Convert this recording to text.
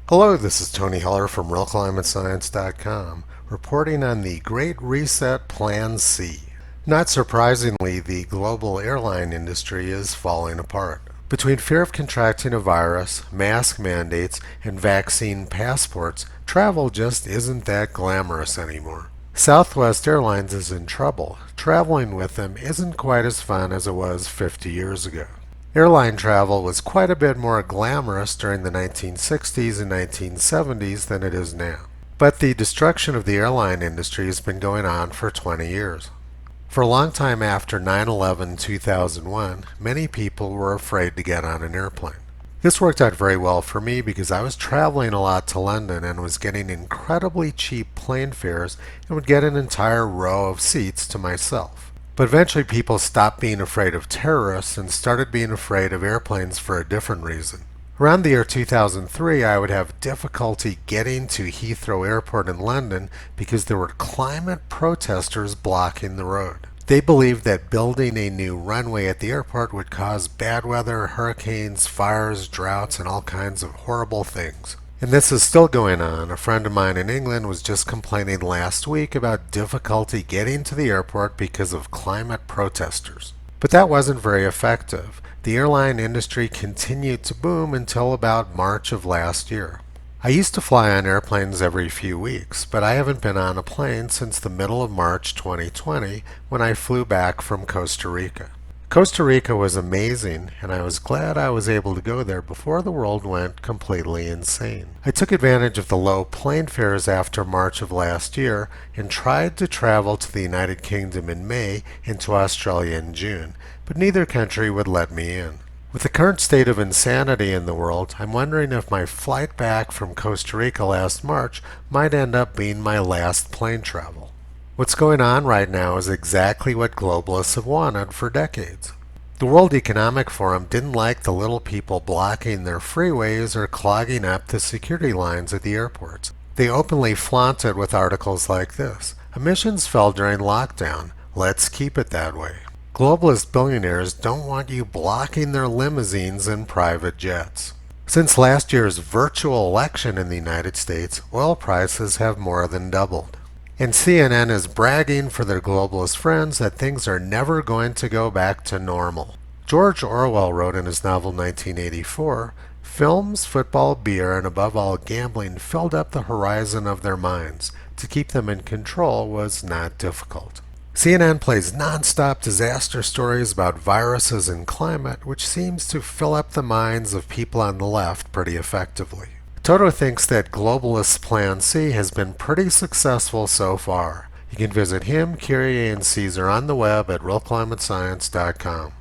Hello, this is Tony Heller from RealClimateScience.com, reporting on the Great Reset Plan C. Not surprisingly, the global airline industry is falling apart. Between fear of contracting a virus, mask mandates, and vaccine passports, travel just isn't that glamorous anymore. Southwest Airlines is in trouble. Traveling with them isn't quite as fun as it was 50 years ago. Airline travel was quite a bit more glamorous during the 1960s and 1970s than it is now. But the destruction of the airline industry has been going on for 20 years. For a long time after 9/11/2001, many people were afraid to get on an airplane. This worked out very well for me because I was traveling a lot to London and was getting incredibly cheap plane fares and would get an entire row of seats to myself. But eventually people stopped being afraid of terrorists and started being afraid of airplanes for a different reason. Around the year 2003, I would have difficulty getting to Heathrow Airport in London because there were climate protesters blocking the road. They believed that building a new runway at the airport would cause bad weather, hurricanes, fires, droughts, and all kinds of horrible things. And this is still going on. A friend of mine in England was just complaining last week about difficulty getting to the airport because of climate protesters. But that wasn't very effective. The airline industry continued to boom until about March of last year. I used to fly on airplanes every few weeks, but I haven't been on a plane since the middle of March 2020 when I flew back from Costa Rica. Costa Rica was amazing, and I was glad I was able to go there before the world went completely insane. I took advantage of the low plane fares after March of last year and tried to travel to the United Kingdom in May and to Australia in June, but neither country would let me in. With the current state of insanity in the world, I'm wondering if my flight back from Costa Rica last March might end up being my last plane travel. What's going on right now is exactly what globalists have wanted for decades. The World Economic Forum didn't like the little people blocking their freeways or clogging up the security lines at the airports. They openly flaunt it with articles like this: emissions fell during lockdown. Let's keep it that way. Globalist billionaires don't want you blocking their limousines and private jets. Since last year's virtual election in the United States, oil prices have more than doubled. And CNN is bragging for their globalist friends that things are never going to go back to normal. George Orwell wrote in his novel 1984, "Films, football, beer, and above all gambling filled up the horizon of their minds. To keep them in control was not difficult." CNN plays non-stop disaster stories about viruses and climate, which seems to fill up the minds of people on the left pretty effectively. Toto thinks that Globalist's Plan C has been pretty successful so far. You can visit him, Kyrie, and Caesar on the web at realclimatescience.com.